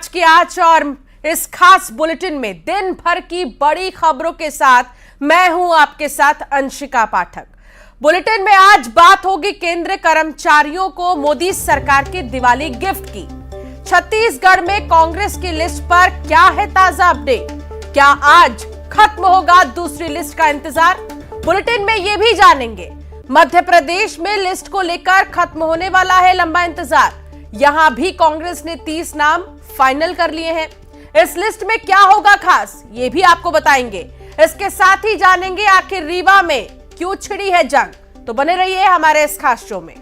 आज की आज और इस खास बुलेटिन में दिन भर की बड़ी खबरों के साथ मैं हूं आपके साथ अंशिका पाठक। बुलेटिन में आज बात होगी केंद्रीय कर्मचारियों को मोदी सरकार की दिवाली गिफ्ट की। छत्तीसगढ़ में कांग्रेस की लिस्ट पर क्या है ताजा अपडेट? क्या आज खत्म होगा दूसरी लिस्ट का इंतजार? बुलेटिन में यह भी जानेंगे मध्य प्रदेश में लिस्ट को लेकर खत्म होने वाला है लंबा इंतजार। यहां भी कांग्रेस ने 30 नाम फाइनल कर लिए हैं। इस लिस्ट में क्या होगा खास, ये भी आपको बताएंगे। इसके साथ ही जानेंगे आखिर रीवा में क्यों छिड़ी है जंग। तो बने रहिए हमारे इस खास शो में।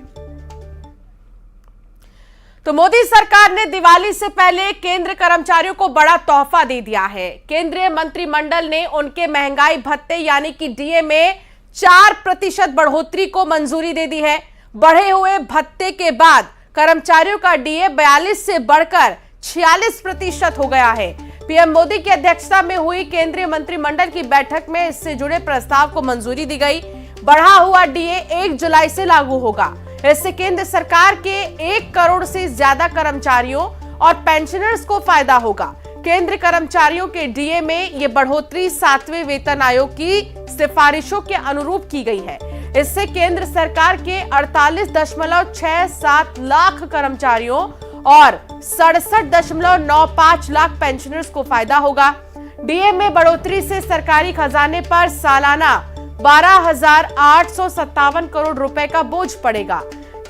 तो मोदी सरकार ने दिवाली से पहले केंद्र कर्मचारियों को बड़ा तोहफा दे दिया है। केंद्रीय मंत्रिमंडल ने उनके महंगाई भत्ते यानी कि डीए में 4% बढ़ोतरी को मंजूरी दे दी है। बढ़े हुए भत्ते के बाद कर्मचारियों का डीए 42 से बढ़कर 46% हो गया है। पीएम मोदी की अध्यक्षता में हुई केंद्रीय मंत्रिमंडल की बैठक में इससे जुड़े प्रस्ताव को मंजूरी दी गई। बढ़ा हुआ डीए 1 जुलाई से लागू होगा। इससे केंद्र सरकार के 1 करोड़ से ज्यादा कर्मचारियों और पेंशनर्स को फायदा होगा। केंद्र कर्मचारियों के डीए में यह बढ़ोतरी 7वें वेतन आयोग की सिफारिशों के अनुरूप की गई है। इससे केंद्र सरकार के 48.67 लाख कर्मचारियों और 67.95 लाख पेंशनर्स को फायदा होगा। डीए में बढ़ोतरी से सरकारी खजाने पर सालाना 12,857 करोड़ रुपए का बोझ पड़ेगा।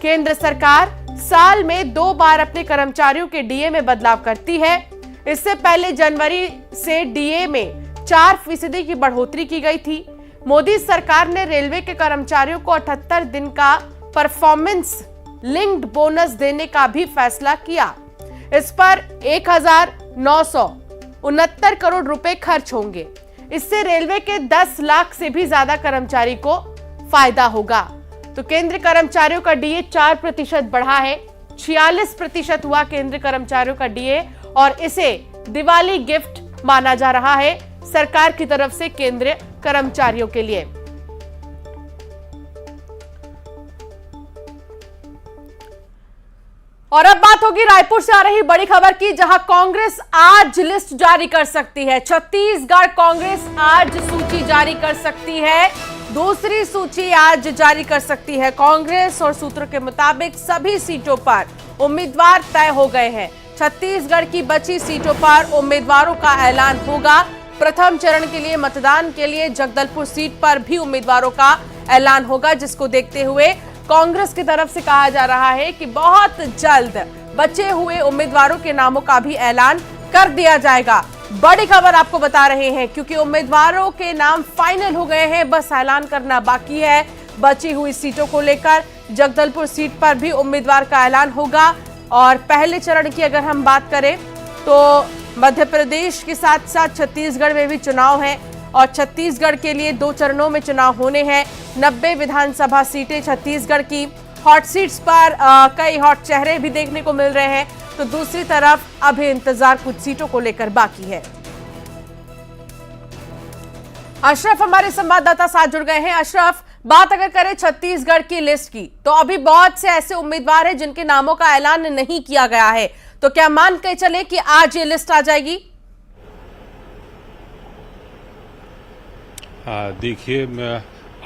केंद्र सरकार साल में 2 बार अपने कर्मचारियों के डीए में बदलाव करती है। इससे पहले जनवरी से डीए में 4% की बढ़ोतरी की गई थी। मोदी सरकार ने रेलवे के कर्मचारियों को 78 दिन का परफॉर्मेंस लिंक्ड बोनस देने का भी फैसला किया। इस पर 1,969 करोड़ रुपए खर्च होंगे। इससे रेलवे के 10 लाख से भी ज्यादा कर्मचारी को फायदा होगा। तो केंद्र कर्मचारियों का डीए 4% बढ़ा है। 46% हुआ केंद्र कर्मचारियों का डीए और इसे दिवाली गिफ्ट माना जा रहा है सरकार की तरफ से केंद्रीय कर्मचारियों के लिए। और अब बात होगी रायपुर से आ रही बड़ी खबर की, जहां कांग्रेस आज लिस्ट जारी कर सकती है। छत्तीसगढ़ कांग्रेस आज सूची जारी कर सकती है। दूसरी सूची आज जारी कर सकती है कांग्रेस और सूत्रों के मुताबिक सभी सीटों पर उम्मीदवार तय हो गए हैं। छत्तीसगढ़ की बची सीटों पर उम्मीदवारों का ऐलान होगा। प्रथम चरण के लिए मतदान के लिए जगदलपुर सीट पर भी उम्मीदवारों का ऐलान होगा, जिसको देखते हुए कांग्रेस की तरफ से कहा जा रहा है कि बहुत जल्द बचे हुए उम्मीदवारों के नामों का भी ऐलान कर दिया जाएगा। बड़ी खबर आपको बता रहे हैं क्योंकि उम्मीदवारों के नाम फाइनल हो गए हैं, बस ऐलान करना बाकी है। बची हुई सीटों को लेकर जगदलपुर सीट पर भी उम्मीदवार का ऐलान होगा। और पहले चरण की अगर हम बात करें तो मध्य प्रदेश के साथ साथ छत्तीसगढ़ में भी चुनाव है और छत्तीसगढ़ के लिए 2 चरणों में चुनाव होने हैं। 90 विधानसभा सीटें छत्तीसगढ़ की। हॉट सीट्स पर कई हॉट चेहरे भी देखने को मिल रहे हैं। तो दूसरी तरफ अभी इंतजार कुछ सीटों को लेकर बाकी है। अशरफ हमारे संवाददाता साथ जुड़ गए हैं। अशरफ, बात अगर करें छत्तीसगढ़ की लिस्ट की तो अभी बहुत से ऐसे उम्मीदवार हैं जिनके नामों का ऐलान नहीं किया गया है। तो क्या मान के चले कि आज ये लिस्ट आ जाएगी? देखिए,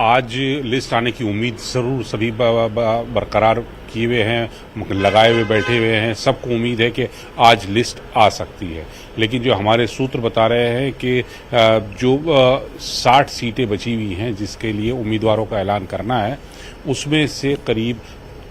आज लिस्ट आने की उम्मीद जरूर सभी बरकरार किए हुए हैं, लगाए हुए बैठे हुए हैं। सबको उम्मीद है कि आज लिस्ट आ सकती है। लेकिन जो हमारे सूत्र बता रहे हैं कि जो 60 सीटें बची हुई हैं जिसके लिए उम्मीदवारों का ऐलान करना है, उसमें से करीब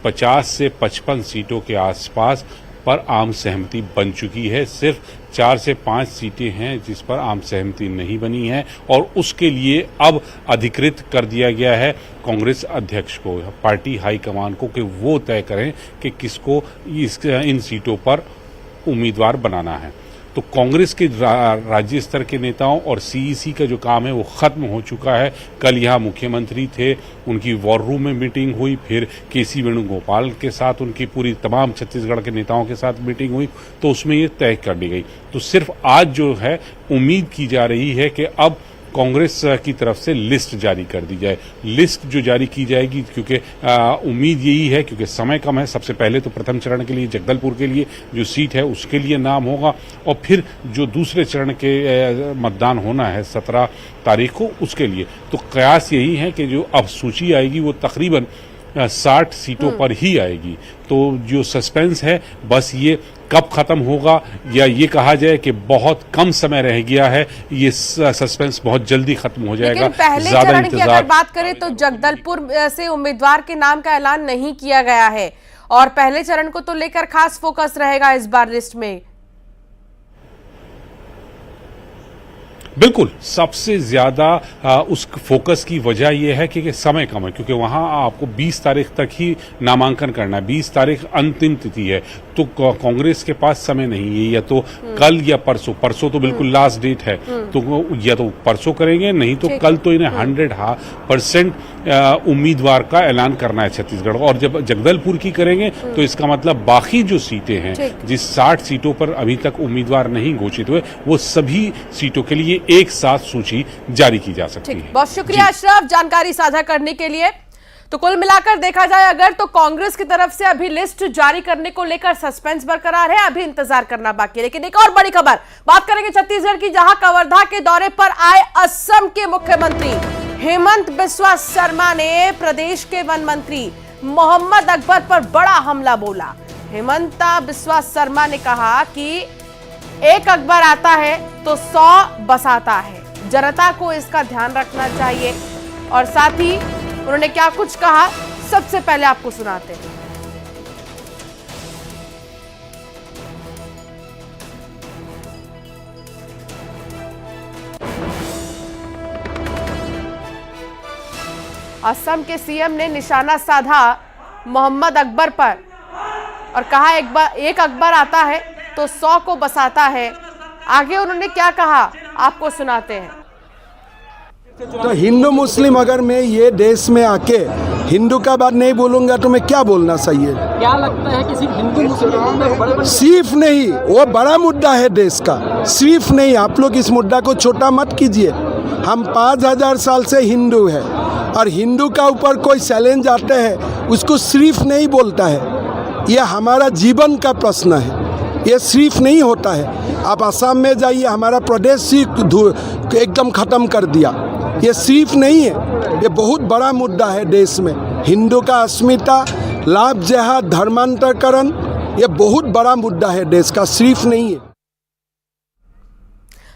50 से 55 सीटों के आसपास पर आम सहमति बन चुकी है। सिर्फ 4 से 5 सीटें हैं जिस पर आम सहमति नहीं बनी है और उसके लिए अब अधिकृत कर दिया गया है कांग्रेस अध्यक्ष को, पार्टी हाईकमान को, कि वो तय करें कि किसको इन सीटों पर उम्मीदवार बनाना है। तो कांग्रेस के राज्य स्तर के नेताओं और सीईसी का जो काम है वो खत्म हो चुका है। कल यहाँ मुख्यमंत्री थे, उनकी वॉर रूम में मीटिंग हुई, फिर केसी वेणुगोपाल के साथ उनकी पूरी तमाम छत्तीसगढ़ के नेताओं के साथ मीटिंग हुई, तो उसमें ये तय कर दी गई। तो सिर्फ आज जो है उम्मीद की जा रही है कि अब कांग्रेस की तरफ से लिस्ट जारी कर दी जाए। लिस्ट जो जारी की जाएगी, क्योंकि उम्मीद यही है, क्योंकि समय कम है, सबसे पहले तो प्रथम चरण के लिए जगदलपुर के लिए जो सीट है उसके लिए नाम होगा, और फिर जो दूसरे चरण के मतदान होना है 17 तारीख को, उसके लिए तो कयास यही है कि जो अब सूची आएगी वो तकरीबन 60 सीटों पर ही आएगी। तो जो सस्पेंस है बस ये कब खत्म होगा, या ये कहा जाए कि बहुत कम समय रह गया है, ये सस्पेंस बहुत जल्दी खत्म हो जाएगा। लेकिन पहले चरण की अगर बात करें तो जगदलपुर से उम्मीदवार के नाम का ऐलान नहीं किया गया है, और पहले चरण को तो लेकर खास फोकस रहेगा इस बार लिस्ट में। बिल्कुल, सबसे ज्यादा उस फोकस की वजह यह है कि समय कम है, क्योंकि वहां आपको 20 तारीख तक ही नामांकन करना है। 20 तारीख अंतिम तिथि है, तो कांग्रेस के पास समय नहीं है, या तो कल या परसों तो बिल्कुल लास्ट डेट है, तो या तो परसों करेंगे, नहीं तो कल तो इन्हें 100% उम्मीदवार का ऐलान करना है छत्तीसगढ़ को। और जब जगदलपुर की करेंगे तो इसका मतलब बाकी जो सीटें हैं, जिस 60 सीटों पर अभी तक उम्मीदवार नहीं घोषित हुए, वो सभी सीटों के लिए एक साथ सूची जारी की जा सकती है। बहुत शुक्रिया अशरफ जानकारी साझा करने के लिए। तो कुल मिलाकर देखा जाए अगर तो कांग्रेस की तरफ से अभी लिस्ट जारी करने को लेकर सस्पेंस बरकरार है, अभी इंतजार करना बाकी है। लेकिन एक और बड़ी खबर बात करेंगे छत्तीसगढ़ की, जहां कवर्धा के दौरे पर आए असम के मुख्यमंत्री हेमंत बिस्वा शर्मा ने प्रदेश के वन मंत्री मोहम्मद अकबर पर बड़ा हमला बोला। हेमंत बिस्वा शर्मा ने कहा कि एक अकबर आता है तो 100 बसाता है, जनता को इसका ध्यान रखना चाहिए। और साथ ही उन्होंने क्या कुछ कहा, सबसे पहले आपको सुनाते हैं। असम के सीएम ने निशाना साधा मोहम्मद अकबर पर और कहा एक अकबर आता है तो 100 को बसाता है। आगे उन्होंने क्या कहा आपको सुनाते हैं। तो हिंदू मुस्लिम, अगर मैं ये देश में आके हिंदू का बात नहीं बोलूंगा तो मैं क्या बोलना सही है? क्या लगता है कि सिर्फ हिंदू मुस्लिम बड़े सिर्फ नहीं, वो बड़ा मुद्दा है देश का, सिर्फ नहीं। आप लोग इस मुद्दा को छोटा मत कीजिए। हम 5000 साल से हिंदू है, और हिंदू का ऊपर कोई चैलेंज आता है उसको सिर्फ नहीं बोलता है। ये हमारा जीवन का प्रश्न है, ये सिर्फ नहीं होता है। आप असम में जाइए, हमारा प्रदेश ही एकदम ख़त्म कर दिया। ये सिर्फ नहीं है, ये बहुत बड़ा मुद्दा है देश में। हिंदू का अस्मिता, लाभ जेहाद, धर्मांतरकरण, ये बहुत बड़ा मुद्दा है देश का, सिर्फ नहीं है।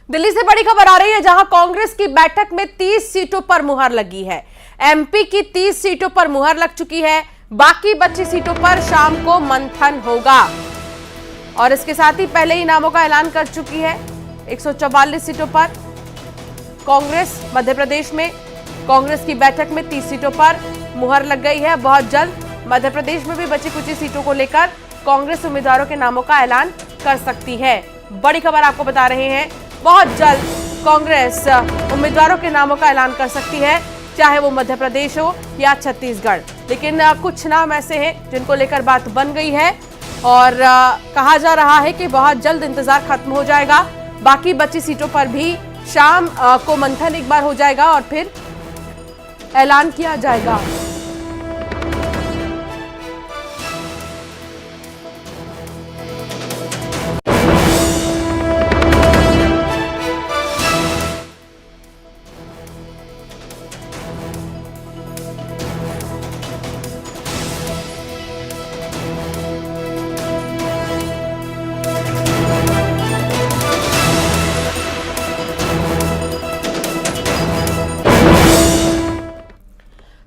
दिल्ली से बड़ी खबर आ रही है, जहां कांग्रेस की बैठक में 30 सीटों पर मुहर लगी है। एमपी की 30 सीटों पर मुहर लग चुकी है, बाकी बची सीटों पर शाम को मंथन होगा। और इसके साथ ही पहले ही नामों का ऐलान कर चुकी है। 144 सीटों पर कांग्रेस, मध्य प्रदेश में कांग्रेस की बैठक में 30 सीटों पर मुहर लग गई है। बहुत जल्द मध्य प्रदेश में भी बची कुछ सीटों को लेकर कांग्रेस उम्मीदवारों के नामों का ऐलान कर सकती है। बड़ी खबर आपको बता रहे हैं, बहुत जल्द कांग्रेस उम्मीदवारों के नामों का ऐलान कर सकती है, चाहे वो मध्य प्रदेश हो या छत्तीसगढ़। लेकिन कुछ नाम ऐसे हैं जिनको लेकर बात बन गई है, और कहा जा रहा है कि बहुत जल्द इंतजार खत्म हो जाएगा। बाकी बची सीटों पर भी शाम को मंथन एक बार हो जाएगा और फिर ऐलान किया जाएगा।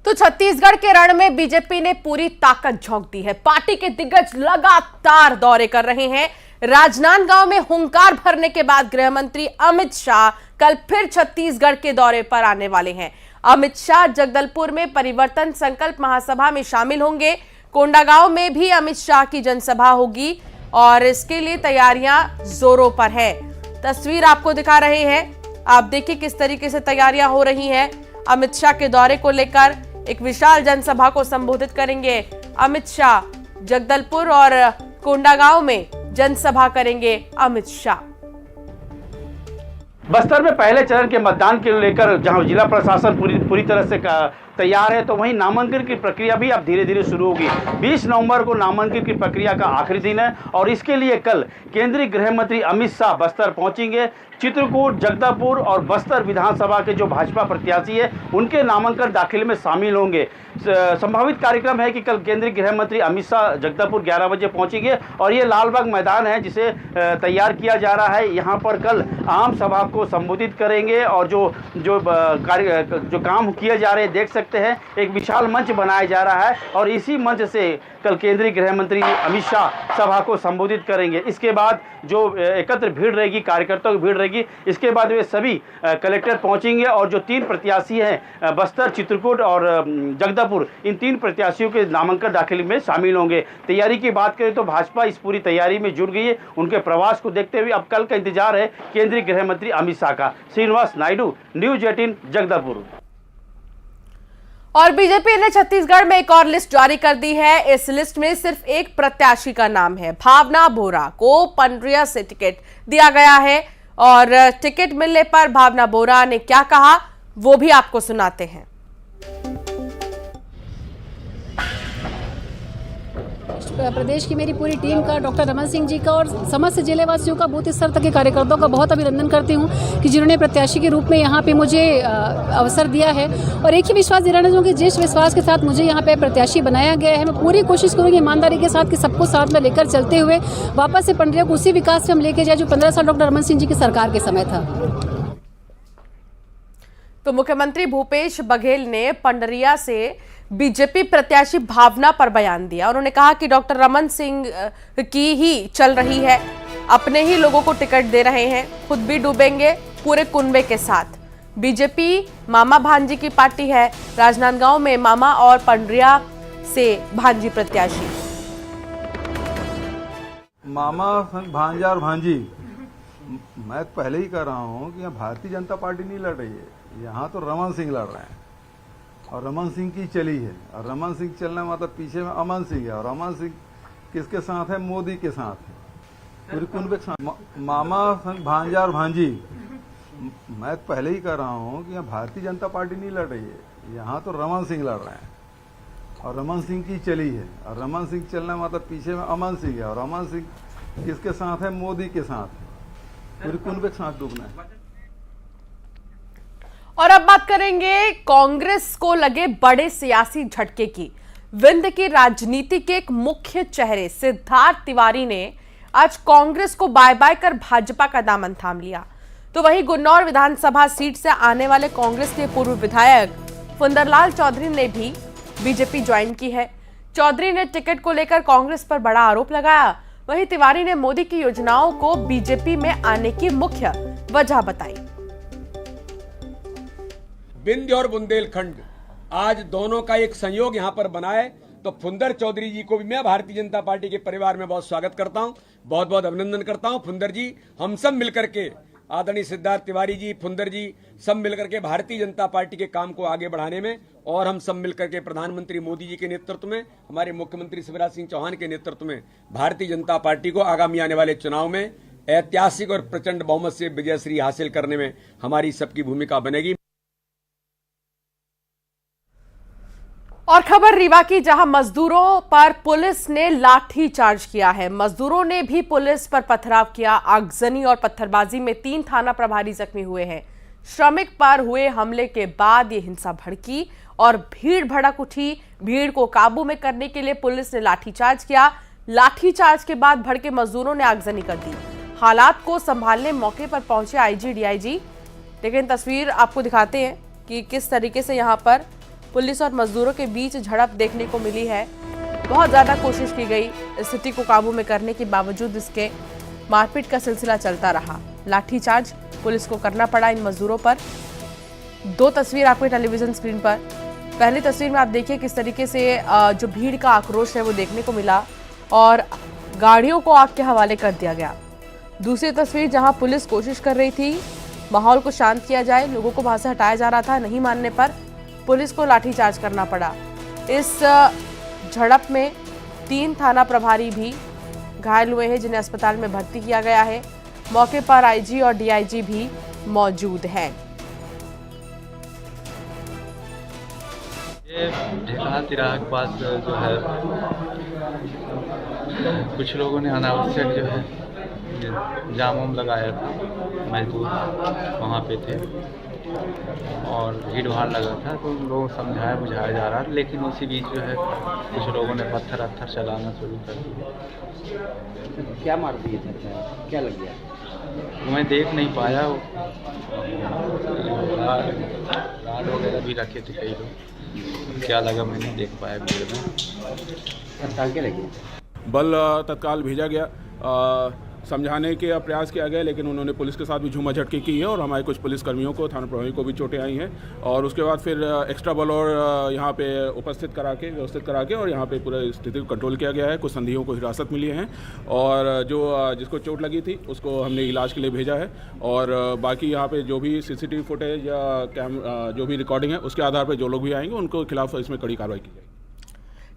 तो छत्तीसगढ़ के रण में बीजेपी ने पूरी ताकत झोंक दी है। पार्टी के दिग्गज लगातार दौरे कर रहे हैं। राजनांदगांव में हुंकार भरने के बाद गृह मंत्री अमित शाह कल फिर छत्तीसगढ़ के दौरे पर आने वाले हैं। अमित शाह जगदलपुर में परिवर्तन संकल्प महासभा में शामिल होंगे। कोंडागांव में भी अमित शाह की जनसभा होगी और इसके लिए तैयारियां जोरों पर है। तस्वीर आपको दिखा रहे हैं, आप देखिए किस तरीके से तैयारियां हो रही हैं। अमित शाह के दौरे को लेकर एक विशाल जनसभा को संबोधित करेंगे अमित शाह। जगदलपुर और कोंडागांव में जनसभा करेंगे अमित शाह। बस्तर में पहले चरण के मतदान के लेकर जहां जिला प्रशासन पूरी तरह से तैयार है, तो वहीं नामांकन की प्रक्रिया भी अब धीरे धीरे शुरू होगी। 20 नवंबर को नामांकन की प्रक्रिया का आखिरी दिन है और इसके लिए कल केंद्रीय गृह मंत्री अमित शाह बस्तर पहुंचेंगे। चित्रकूट, जगदलपुर और बस्तर विधानसभा के जो भाजपा प्रत्याशी है उनके नामांकन दाखिले में शामिल होंगे। संभावित कार्यक्रम है कि कल केंद्रीय गृह मंत्री अमित शाह जगदलपुर 11 बजे पहुंचेंगे और ये लालबाग मैदान है जिसे तैयार किया जा रहा है। यहाँ पर कल आम सभा को संबोधित करेंगे और जो काम किए जा रहे हैं देख सकते हैं, एक विशाल मंच बनाया जा रहा है और इसी मंच से कल केंद्रीय गृह मंत्री अमित शाह सभा को संबोधित करेंगे। इसके बाद जो एकत्र भीड़ रहेगी, कार्यकर्ताओं की भीड़ रहेगी, इसके बाद वे सभी कलेक्टर पहुंचेंगे और जो 3 प्रत्याशी हैं बस्तर, चित्रकूट और जगदलपुर, इन 3 प्रत्याशियों के नामांकन दाखिले में शामिल होंगे। तैयारी की बात करें तो भाजपा इस पूरी तैयारी में जुट गई है। उनके प्रवास को देखते हुए अब कल का इंतजार है केंद्रीय गृह मंत्री अमित शाह का। श्रीनिवास नायडू, न्यूज 18 जगदलपुर। और बीजेपी ने छत्तीसगढ़ में एक और लिस्ट जारी कर दी है। इस लिस्ट में सिर्फ एक प्रत्याशी का नाम है। भावना बोरा को पंडरिया से टिकट दिया गया है और टिकट मिलने पर भावना बोरा ने क्या कहा वो भी आपको सुनाते हैं। प्रदेश की मेरी पूरी टीम का, डॉक्टर रमन सिंह जी का और समस्त जिले वासियों का, बूथ स्तर तक के कार्यकर्ताओं का बहुत अभिनंदन करती हूं कि जिन्होंने प्रत्याशी के रूप में यहां पे मुझे अवसर दिया है। और एक ही विश्वास दिलाना चाहूँगी, जिस विश्वास के साथ मुझे यहां पे प्रत्याशी बनाया गया है, मैं पूरी कोशिश करूँगी ईमानदारी के साथ कि सबको साथ में लेकर चलते हुए वापस से पंडरिया को उसी विकास से हम लेके जाए जो 15 साल डॉक्टर रमन सिंह जी की सरकार के समय था। तो मुख्यमंत्री भूपेश बघेल ने पंडरिया से बीजेपी प्रत्याशी भावना पर बयान दिया। उन्होंने कहा कि डॉक्टर रमन सिंह की ही चल रही है, अपने ही लोगों को टिकट दे रहे हैं, खुद भी डूबेंगे पूरे कुनबे के साथ। बीजेपी मामा भांजी की पार्टी है। राजनांदगांव में मामा और पंडरिया से भांजी प्रत्याशी। मामा भांजा और भांजी, मैं पहले ही कह रहा हूं कि यहाँ भारतीय जनता पार्टी नहीं लड़ रही है, यहाँ तो रमन सिंह लड़ रहे हैं और रमन सिंह की चली है। और रमन सिंह चलने मतलब पीछे में अमन सिंह है और अमन सिंह किसके साथ है? मोदी के साथ है, पूरी कुनबे के साथ। मामा भांजा और भांजी, मैं पहले ही कह रहा हूं कि यहाँ भारतीय जनता पार्टी नहीं लड़ रही है, यहाँ तो रमन सिंह लड़ रहे हैं और रमन सिंह की चली है। और रमन सिंह चलने मतलब पीछे में अमन सिंह है और अमन सिंह किसके साथ है? मोदी के साथ है, पूरी कुनबे के साथ डूबना है। और अब बात करेंगे कांग्रेस को लगे बड़े सियासी झटके की। विंध्य की राजनीति के एक मुख्य चेहरे सिद्धार्थ तिवारी ने आज कांग्रेस को बाय बाय कर भाजपा का दामन थाम लिया। तो वहीं गुन्नौर विधानसभा सीट से आने वाले कांग्रेस के पूर्व विधायक फुंदरलाल चौधरी ने भी बीजेपी ज्वाइन की है। चौधरी ने टिकट को लेकर कांग्रेस पर बड़ा आरोप लगाया। वहीं तिवारी ने मोदी की योजनाओं को बीजेपी में आने की मुख्य वजह बताई। विंध्य और बुंदेलखंड आज दोनों का एक संयोग यहां पर बना है, तो फुंदर चौधरी जी को भी मैं भारतीय जनता पार्टी के परिवार में बहुत स्वागत करता हूं, बहुत बहुत अभिनंदन करता हूं। फुंदर जी, हम सब मिलकर के, आदरणीय सिद्धार्थ तिवारी जी, फुंदर जी, सब मिलकर के भारतीय जनता पार्टी के काम को आगे बढ़ाने में और हम सब मिलकर के प्रधानमंत्री मोदी जी के नेतृत्व में, हमारे मुख्यमंत्री शिवराज सिंह चौहान के नेतृत्व में भारतीय जनता पार्टी को आगामी आने वाले चुनाव में ऐतिहासिक और प्रचंड बहुमत से विजयश्री हासिल करने में हमारी सबकी भूमिका बनेगी। और खबर रीवा की, जहां मजदूरों पर पुलिस ने लाठी चार्ज किया है। मजदूरों ने भी पुलिस पर पथराव किया। आगजनी और पत्थरबाजी में 3 थाना प्रभारी जख्मी हुए हैं। श्रमिक पर हुए हमले के बाद ये हिंसा भड़की और भीड़ भड़क उठी। भीड़ को काबू में करने के लिए पुलिस ने लाठीचार्ज किया। लाठीचार्ज के बाद भड़के मजदूरों ने आगजनी कर दी। हालात को संभालने मौके पर पहुंचे आईजी, डीआईजी। लेकिन तस्वीर आपको दिखाते हैं कि किस तरीके से यहां पर पुलिस और मजदूरों के बीच झड़प देखने को मिली है। बहुत ज्यादा कोशिश की गई स्थिति को काबू में करने के बावजूद इसके मारपीट का सिलसिला चलता रहा। लाठीचार्ज पुलिस को करना पड़ा इन मजदूरों पर। 2 तस्वीर आपको टेलीविजन स्क्रीन पर। पहली तस्वीर में आप देखिए किस तरीके से जो भीड़ का आक्रोश है वो देखने को मिला और गाड़ियों को आग के हवाले कर दिया गया। दूसरी तस्वीर जहां पुलिस कोशिश कर रही थी माहौल को शांत किया जाए, लोगों को वहां से हटाया जा रहा था, नहीं मानने पर पुलिस को लाठीचार्ज करना पड़ा। इस झड़प में 3 थाना प्रभारी भी घायल हुए हैं जिन्हें अस्पताल में भर्ती किया गया है। मौके पर आईजी और डीआईजी भी मौजूद हैं। ये ढेकहा तिराहा के पास जो है कुछ लोगों ने अनावश्यक जो है जाम वाम लगाया था, मजदूर वहाँ पे थे और भीड़ भाड़ लगा था, तो उन लोगों को समझाया बुझाया जा रहा, लेकिन उसी बीच जो है कुछ लोगों ने पत्थर अत्थर चलाना शुरू कर दिया। क्या मार दिए थे, क्या लग गया? मैं देख नहीं पाया, राड वगैरह भी रखे थे कई लोग, क्या लगा मैं नहीं देख पाया भीड़ में। टांके लगे? बल तत्काल भेजा गया, समझाने के प्रयास किया गया, लेकिन उन्होंने पुलिस के साथ भी झूमा झटकी की है और हमारे कुछ पुलिसकर्मियों को, थाना प्रभारी को भी चोटें आई हैं। और उसके बाद फिर एक्स्ट्रा बल और यहाँ पे व्यवस्थित करा के और यहाँ पे पूरा स्थिति को कंट्रोल किया गया है। कुछ संदिग्धों को हिरासत मिली हैं और जो जिसको चोट लगी थी उसको हमने इलाज के लिए भेजा है। और बाकी यहाँ पे जो भी CCTV फुटेज या जो भी रिकॉर्डिंग है उसके आधार पर जो लोग भी आएंगे उनको खिलाफ इसमें कड़ी कार्रवाई की जाएगी।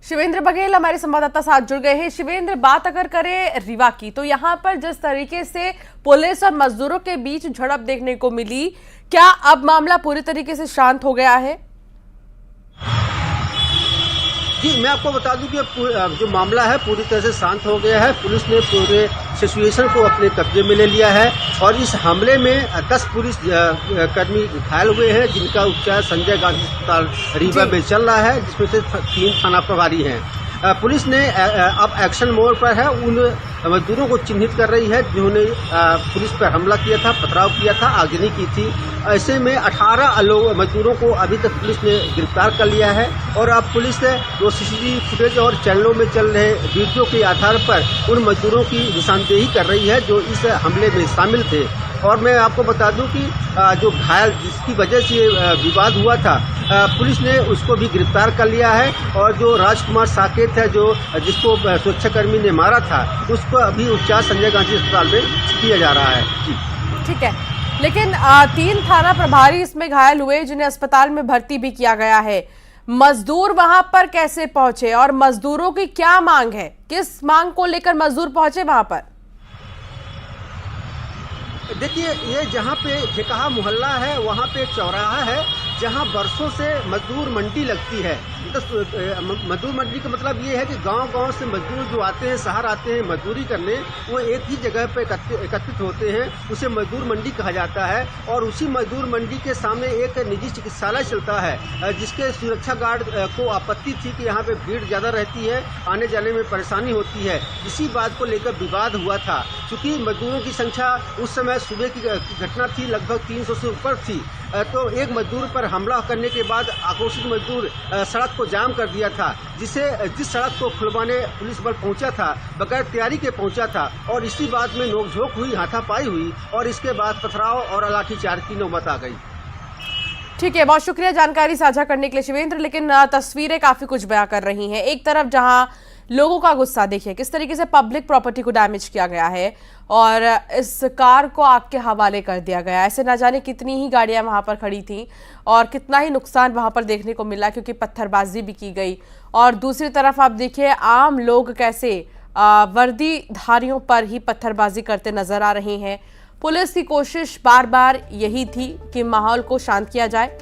शिवेंद्र बघेल हमारे संवाददाता साथ जुड़ गए हैं। शिवेंद्र, बात अगर करें रीवा की, तो यहाँ पर जिस तरीके से पुलिस और मजदूरों के बीच झड़प देखने को मिली, क्या अब मामला पूरी तरीके से शांत हो गया है? जी, मैं आपको बता दूं कि जो मामला है पूरी तरह से शांत हो गया है। पुलिस ने पूरे सिचुएशन को अपने कब्जे में ले लिया है और इस हमले में 10 पुलिस कर्मी घायल हुए हैं, जिनका उपचार संजय गांधी अस्पताल रीवा में चल रहा है, जिसमें से 3 थाना प्रभारी हैं। पुलिस ने अब एक्शन मोड पर है, उन मजदूरों को चिन्हित कर रही है जिन्होंने पुलिस पर हमला किया था, पथराव किया था, आगजनी की थी। ऐसे में 18 लोग मजदूरों को अभी तक पुलिस ने गिरफ्तार कर लिया है और अब पुलिस जो CCTV फुटेज और चैनलों में चल रहे वीडियो के आधार पर उन मजदूरों की निशानदेही कर रही है जो इस हमले में शामिल थे। और मैं आपको बता दूं कि जो घायल जिसकी वजह से विवाद हुआ था, पुलिस ने उसको भी गिरफ्तार कर लिया है और जो राजकुमार साकेत है, जिसको सुरक्षाकर्मी ने मारा था, उसको अभी उपचार संजय गांधी अस्पताल में किया जा रहा है। जी ठीक है, लेकिन 3 थाना प्रभारी इसमें घायल हुए जिन्हें अस्पताल में भर्ती भी किया गया है। मजदूर वहां पर कैसे पहुंचे और मजदूरों की क्या मांग है? किस मांग को लेकर मजदूर पहुंचे वहां पर? देखिए, ये जहाँ पे ढेकहा मोहल्ला है वहाँ पे एक चौराहा है जहाँ बरसों से मजदूर मंडी लगती है। मजदूर मंडी का मतलब ये है कि गांव-गांव से मजदूर जो आते हैं, शहर आते हैं मजदूरी करने, वो एक ही जगह पे एकत्रित होते हैं, उसे मजदूर मंडी कहा जाता है। और उसी मजदूर मंडी के सामने एक निजी चिकित्सालय चलता है, जिसके सुरक्षा गार्ड को आपत्ति थी कि यहाँ पे भीड़ ज़्यादा रहती है, आने जाने में परेशानी होती है। इसी बात को लेकर विवाद हुआ था। चूँकि मजदूरों की संख्या उस समय सुबह की घटना थी, लगभग 300 से ऊपर थी, तो एक मजदूर पर हमला करने के बाद आक्रोशित मजदूर सड़क को जाम कर दिया था, जिस सड़क को खुलवाने पुलिस बल पहुंचा था, बगैर तैयारी के पहुंचा था और इसी बात में नोकझोंक हुई, हाथापाई हुई और इसके बाद पथराव और लाठीचार्ज की नौबत आ गई। ठीक है, बहुत शुक्रिया जानकारी साझा करने के लिए शिवेंद्र। लेकिन तस्वीरें काफी कुछ बयां कर रही हैं। एक तरफ जहां लोगों का गुस्सा, देखिए किस तरीके से पब्लिक प्रॉपर्टी को डैमेज किया गया है और इस कार को आग के हवाले कर दिया गया। ऐसे ना जाने कितनी ही गाड़ियां वहां पर खड़ी थी और कितना ही नुकसान वहां पर देखने को मिला, क्योंकि पत्थरबाजी भी की गई। और दूसरी तरफ आप देखिए आम लोग कैसे वर्दीधारियों पर ही पत्थरबाजी करते नजर आ रहे हैं। पुलिस की कोशिश बार बार यही थी कि माहौल को शांत किया जाए,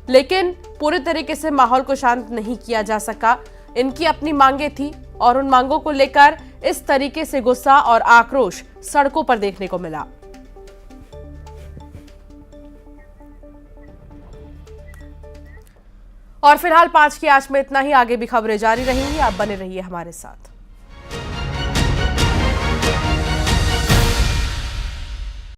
लेकिन पूरे तरीके से माहौल को शांत नहीं किया जा सका। इनकी अपनी मांगे थी और उन मांगों को लेकर इस तरीके से गुस्सा और आक्रोश सड़कों पर देखने को मिला। और फिलहाल 5 की आज में इतना ही। आगे भी खबरें जारी रहेंगी, आप बने रहिए हमारे साथ।